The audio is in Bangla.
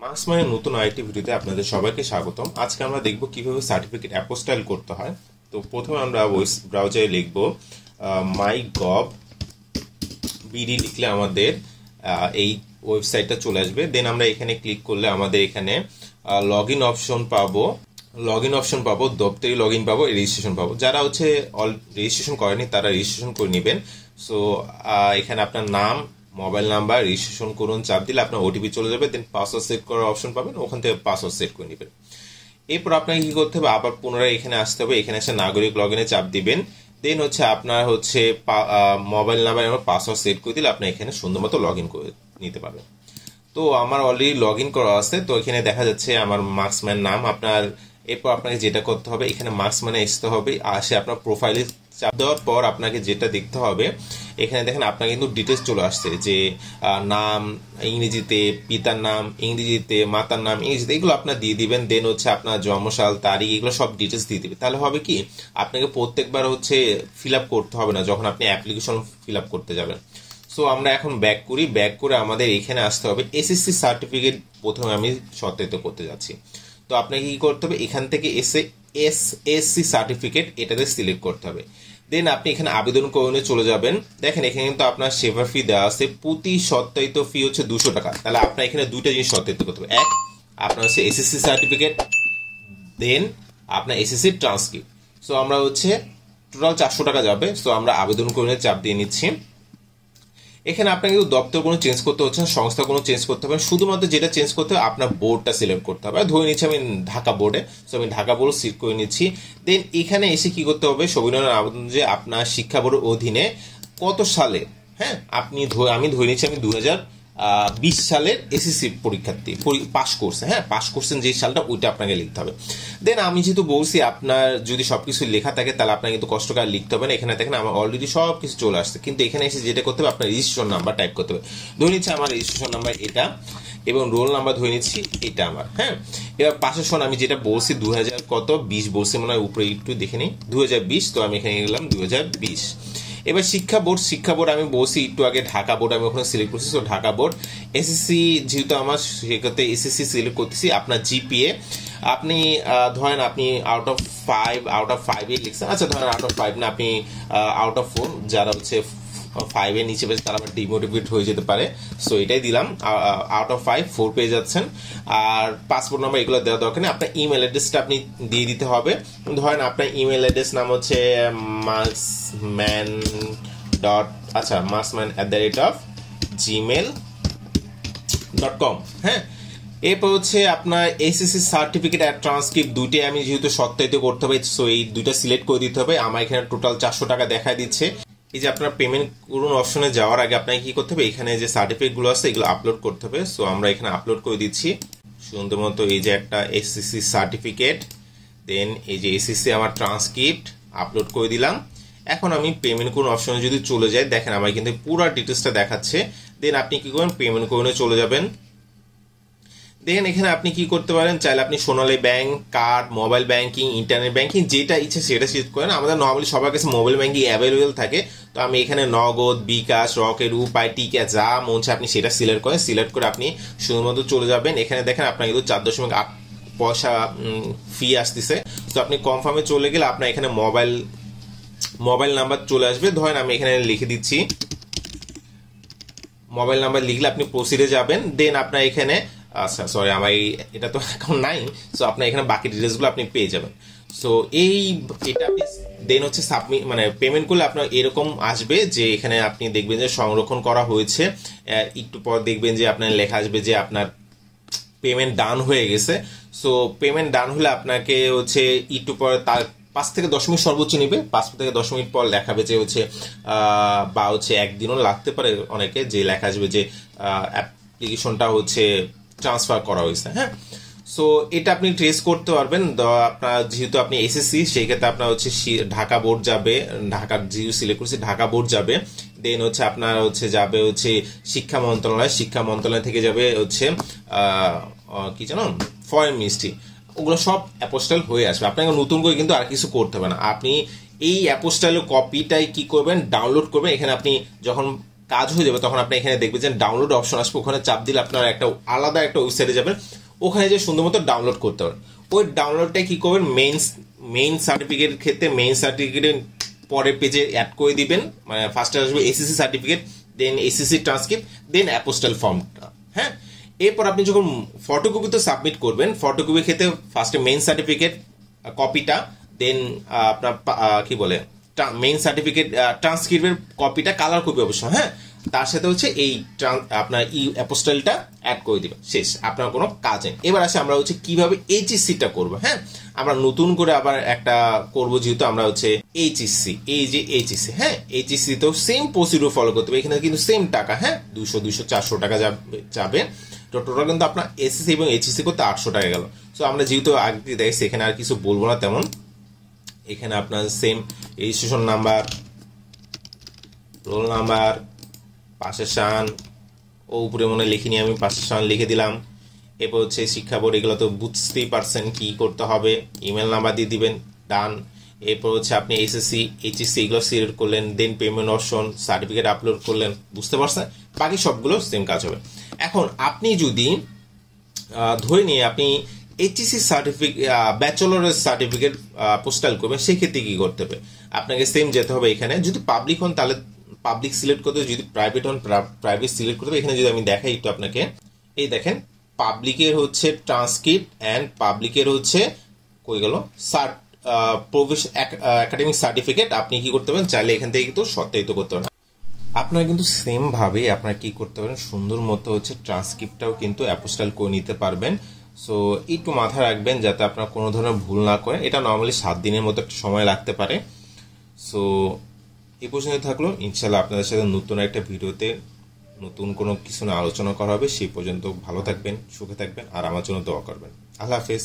মার্কস মানে নতুন আরেকটি ভিডিওতে আপনাদের সবাইকে স্বাগতম। আজকে আমরা দেখব কিভাবে সার্টিফিকেট অ্যাপোস্টাইল করতে হয়। তো প্রথমে আমরা ব্রাউজারে লিখব মাই.গভ বিডি, লিখলে আমাদের এই ওয়েবসাইটটা চলে আসবে। দেন আমরা এখানে ক্লিক করলে আমাদের এখানে লগ ইন অপশন পাবো, দপ্তরি লগ ইন পাবো, রেজিস্ট্রেশন পাবো। যারা হচ্ছে রেজিস্ট্রেশন করেনি তারা রেজিস্ট্রেশন করে নেবেন। সো এখানে আপনার নাম, মোবাইল নাম্বার, রেজিস্ট্রেশন করুন চাপ দিলে আপনার ওটিপি চলে যাবে। দেন পাসওয়ার্ড সেট করার অপশন পাবেন, ওখান থেকে পাসওয়ার্ড সেট করে নেবেন। এরপর আপনাকে কি করতে হবে, আবার পুনরায় এখানে আসতে হবে। এখানে এসে নাগরিক লগ ইনে চাপ দিবেন। দেন হচ্ছে আপনার হচ্ছে মোবাইল নাম্বার এবং পাসওয়ার্ড সেট করে দিলে আপনি এখানে সুন্দর মতো লগ ইন করে নিতে পারবেন। তো আমার অলরেডি লগ ইন করা আছে। তো এখানে দেখা যাচ্ছে আমার মার্কসম্যান নাম। আপনার এরপর আপনাকে যেটা করতে হবে, এখানে মার্কসম্যানে আসতে হবে। আসে আপনার প্রোফাইলে চাপ দেওয়ার পর আপনাকে যেটা দেখতে হবে, এখানে দেখেন আপনার কিন্তু ডিটেলস চলে আসছে, যে নাম ইংরেজিতে, পিতার নাম ইংরেজিতে, মাতার নাম ইংরেজিতে, এগুলো আপনার দিয়ে দিবেন। দেন হচ্ছে আপনার জন্মসাল, তারিখ, এগুলো সব ডিটেলস দিয়ে দিবেন। তাহলে হবে কি, আপনাকে প্রত্যেকবার হচ্ছে ফিল আপ করতে হবে না যখন আপনি অ্যাপ্লিকেশন ফিল আপ করতে যাবেন। সো আমরা এখন ব্যাক করে আমাদের এখানে আসতে হবে। এসএসসি সার্টিফিকেট প্রথমে আমি সত্যায়িত করতে যাচ্ছি। তো আপনাকে কি করতে হবে, এখান থেকে এসে এসএসসি সার্টিফিকেট এটাতে সিলেক্ট করতে হবে। দেন আপনি এখানে আবেদন করে চলে যাবেন। দেখেন এখানে কিন্তু আপনার সেবা ফি দেওয়া আছে, প্রতি সত্যায়িত ফি হচ্ছে 200 টাকা। তাহলে আপনার এখানে দুইটা জিনিস সত্যায়িত করতে হবে। এক, আপনার হচ্ছে এসএসসি সার্টিফিকেট, দেন আপনার এসএসসি ট্রান্সক্রিপ্ট। সো আমরা হচ্ছে টোটাল 400 টাকা যাবে। সো আমরা আবেদন করে চাপ দিয়ে নিচ্ছি। এখানে আপনাকে কিন্তু দপ্তর কোনো চেঞ্জ করতে হচ্ছে না, সংস্থা কোনো চেঞ্জ করতে হবে। শুধুমাত্র যেটা চেঞ্জ করতে হবে, আপনার বোর্ডটা সিলেক্ট করতে হবে। ধরে নিচ্ছি আমি ঢাকা বোর্ডে, সো আমি ঢাকা বোর্ড সিলেক্ট করে নিচ্ছি। দেন এখানে এসে কি করতে হবে, সবিনয়ের আবেদন যে আপনার শিক্ষা বোর্ডের অধীনে কত সালে, হ্যাঁ আমি ধরে নিচ্ছি আমি 2020 সালের এসএসসি পরীক্ষার্থী পাস করছে, হ্যাঁ পাস করছেন যে সালটা, ওইটা আপনাকে লিখতে হবে। দেন আমি যেহেতু বলছি আপনার যদি সবকিছু লেখা থাকে তাহলে আপনার কিন্তু কষ্ট করে লিখতে হবে না। এখানে দেখেন আমার অলরেডি সবকিছু চলে আসছে, কিন্তু এখানে এসে যেটা করতে হবে, আপনার রেজিস্ট্রেশন নাম্বার টাইপ করতে হবে। ধরে নিচ্ছি আমার রেজিস্ট্রেশন নাম্বার এটা, এবং রোল নাম্বার ধরে নিচ্ছি এটা আমার, হ্যাঁ। এবার পাশের সন আমি যেটা বলছি 2020 বলছি, মনে হয় উপরে একটু দেখে নিই 2020। তো আমি এখানে গেলাম 2020। এবার শিক্ষা বোর্ড আমি বলছি একটু আগে ঢাকা বোর্ড আমি ওখানে সিলেক্ট করছি। তো ঢাকা বোর্ড এসএসসি যেহেতু আমার, সেক্ষেত্রে এসএসসি সিলেক্ট করতেছি। আপনার জিপিএ আপনি ধরেন আপনি আউট অফ 5 লিখছেন, আচ্ছা ধরেন আউট অফ 5 না, আপনি আউট অফ 4, যারা হচ্ছে 5 এর নিচে পেয়েছে তারা আবার ডিমোটিভেট হয়ে যেতে পারে। সো এটাই দিলাম, আউট অফ 5 4 পেয়ে যাচ্ছেন। আর পাসপোর্ট নাম্বার এগুলো দেওয়া দরকার নেই। আপনার ইমেল অ্যাড্রেসটা আপনি দিয়ে দিতে হবে। ধরেন আপনার ইমেল অ্যাড্রেস নাম হচ্ছে marksman@gmail.com, হ্যাঁ। এরপর হচ্ছে আপনার এসএসসি সার্টিফিকেট আর ট্রান্সক্রিপ্ট দুইটাই আমি যেহেতু সত্যায়িত করতে হবে, সো এই দুইটা সিলেক্ট করে দিতে হবে। আমার এখানে টোটাল 400 টাকা দেখায় দিচ্ছে। এই যে আপনার পেমেন্ট করুন অপশনে যাওয়ার আগে আপনাকে কি করতে হবে, এখানে যে সার্টিফিকেট গুলো আছে এগুলো আপলোড করতে হবে। সো আমরা এখানে আপলোড করে দিচ্ছি সুন্দর মতো। এই যে একটা এসএসসি সার্টিফিকেট, দেন এই যে এসএসসি আমার ট্রান্সক্রিপ্ট আপলোড করে দিলাম। এখন আমি পেমেন্ট করুন অপশনে যদি চলে যাই, দেখেন আমার কিন্তু পুরো ডিটেলসটা দেখাচ্ছে। দেন আপনি কি করবেন, পেমেন্ট করুনে চলে যাবেন। দেখেন এখানে আপনি কি করতে পারেন, চাইলে আপনি Sonali bank, card, mobile banking, internet banking, যেটা ইচ্ছে সেটা সিলেক্ট করেন। আমাদের নর্মালি সবার কাছে মোবাইল ব্যাংকিং অ্যাভেলেবেল থাকে। তো আমি এখানে নগদ, বিকাশ, রকেট, উপায়, টিকা, যা মন চায় আপনি সেটা সিলেক্ট করেন। সিলেক্ট করে আপনি শুধুমাত্র চলে যাবেন। এখানে দেখেন আপনার কিন্তু 4.8 পয়সা ফি আসতেছে। তো আপনি কনফার্মে চলে গেলে আপনার এখানে মোবাইল নাম্বার চলে আসবে। ধরেন আমি এখানে লিখে দিচ্ছি, মোবাইল নাম্বার লিখলে আপনি প্রসিডে যাবেন। দেন আপনার এখানে, আচ্ছা সরি আমার এটা তো এখন নাই, সো আপনার এখানে বাকি ডিটেলস গুলো আপনি পেয়ে যাবেন। সো এটা আপনি দেন হচ্ছে সাবমিট, মানে পেমেন্ট করলে আপনার এরকম আসবে যে এখানে আপনি দেখবেন যে সংরক্ষণ করা হয়েছে। একটু পর দেখবেন যে আপনার লেখা আসবে যে আপনার পেমেন্ট ডান হয়ে গেছে। সো পেমেন্ট ডান হলে আপনাকে হচ্ছে একটু পর তার 5 থেকে 10 মিনিট সর্বোচ্চ নিবে। 5 থেকে 10 মিনিট পর লেখাবে যে হচ্ছে বা হচ্ছে একদিনও লাগতে পারে অনেকে, যে লেখা আসবে যে অ্যাপ্লিকেশনটা হচ্ছে ট্রান্সফার করা হয়েছে, হ্যাঁ। সো এটা আপনি ট্রেস করতে পারবেন। আপনার যেহেতু আপনি এসএসসি, সেই ক্ষেত্রে আপনার হচ্ছে ঢাকা বোর্ড যাবে, ঢাকার যেহেতু সিলেক্ট করছি ঢাকা বোর্ড যাবে। দেন হচ্ছে আপনার হচ্ছে যাবে হচ্ছে শিক্ষা মন্ত্রণালয় থেকে যাবে হচ্ছে কি জানো, ফরেন মিনিস্ট্রি, ওগুলো সব অ্যাপোস্টাইল হয়ে আসবে। আপনাকে নতুন করে কিন্তু আর কিছু করতে হবে না। আপনি এই অ্যাপোস্টাইলের কপিটাই কি করবেন, ডাউনলোড করবেন। এখানে আপনি যখন কাজ হয়ে যাবে তখন আপনি এখানে দেখবেন যে ডাউনলোড অপশন আসবে, ওখানে চাপ দিলে আপনার একটা আলাদা একটা ওয়েবসাইটে যাবেন, ওখানে যে সুন্দর মতো ডাউনলোড করতে পারেন। ওই ডাউনলোডটা কি করবেন, মেইন সার্টিফিকেট ক্ষেত্রে মেইন সার্টিফিকেটের পরের পেজে অ্যাড করে দিবেন, মানে ফার্স্টে আসবে এসএসসি সার্টিফিকেট, দেন এসএসসি ট্রান্সক্রিপ্ট, দেন অ্যাপোস্টাল ফর্মটা। হ্যাঁ, এরপর আপনি যখন ফটোকপিতে সাবমিট করবেন, ফটোকপি ক্ষেত্রে ফার্স্টে মেইন সার্টিফিকেট কপিটা, দেন আপনার কি বলে মেইন সার্টিফিকেট ট্রান্সক্রিপ্টের কপিটা, কালার কপি অবশ্য, হ্যাঁ, তার সাথে হচ্ছে এই আপনার অ্যাপোস্টালটা অ্যাড করে দিবেন, শেষ, আপনার কোনো কাজ নেই। এবার আসে আমরা হচ্ছে কিভাবে এইচএসসিটা করবো। হ্যাঁ, আমরা নতুন করে আবার একটা করব, যেহেতু আমরা হচ্ছে এইচএসসি, এই যে এইচএসসি, হ্যাঁ, এইচএসসি তো সেম প্রসিডিউর ফলো করতে হবে, এখানে কিন্তু সেম টাকা, হ্যাঁ, 200 টাকা যাবে, তো টোটাল কিন্তু আপনার এসএসসি এবং এইচএসসি করতে 800 টাকা গেল। সো আমরা যেহেতু আগে দেখছি, এখানে আর কিছু বলবো না তেমন, এখানে আপনার same registration number, roll number, পাশের সান, ও উপরে মনে লিখিনি আমি, পাশের সান লিখে দিলাম। এরপর হচ্ছে শিক্ষা বোর্ড, এগুলো তো বুঝতেই পারছেন কি করতে হবে, ইমেল নাম্বার দিয়ে দিবেন, ডান। এরপর হচ্ছে আপনি এসএসসি এইচএসসি এগুলো সিলেক্ট করলেন, দেন পেমেন্ট অপশন, সার্টিফিকেট আপলোড করলেন, বুঝতে পারছেন, বাকি সবগুলো সেম কাজ হবে। এখন আপনি যদি ধরে নিয়ে আপনি এইচএসসি সার্টিফিকেট, ব্যাচেলরের সার্টিফিকেট পোস্টাল করবেন, সেক্ষেত্রে কি করতে হবে, আপনাকে সেম যেতে হবে এখানে, যদি পাবলিক হন তাহলে পাবলিক সিলেক্ট করতে হবে, যদি প্রাইভেট হন প্রাইভেট সিলেক্ট করতে হবে। এখানে যদি আমি দেখাই একটু আপনাকে, এই দেখেন পাবলিকের হচ্ছে ট্রান্সক্রিপ্ট অ্যান্ড পাবলিকের হচ্ছে কই গেল একাডেমিক সার্টিফিকেট, আপনি কি করতে পারেন, চাইলে এখান থেকে কিন্তু সত্যায়িত করতে পারেন। আপনারা কিন্তু সেম ভাবে আপনারা কি করতে পারেন, সুন্দর মতো হচ্ছে ট্রান্সক্রিপ্টটাও কিন্তু অ্যাপোস্টাল করে নিতে পারবেন। সো একটু মাথায় রাখবেন যাতে আপনার কোনো ধরনের ভুল না করেন, এটা নর্মালি 7 দিনের মতো একটা সময় লাগতে পারে। সো এই পর্যন্ত থাকলো, ইনশাল্লাহ আপনাদের সাথে নতুন একটা ভিডিওতে নতুন কোনো কিছু না আলোচনা করা হবে। সেই পর্যন্ত ভালো থাকবেন, সুখে থাকবেন, আর আমার জন্য দোয়া করবেন। আল্লাহ হাফেজ।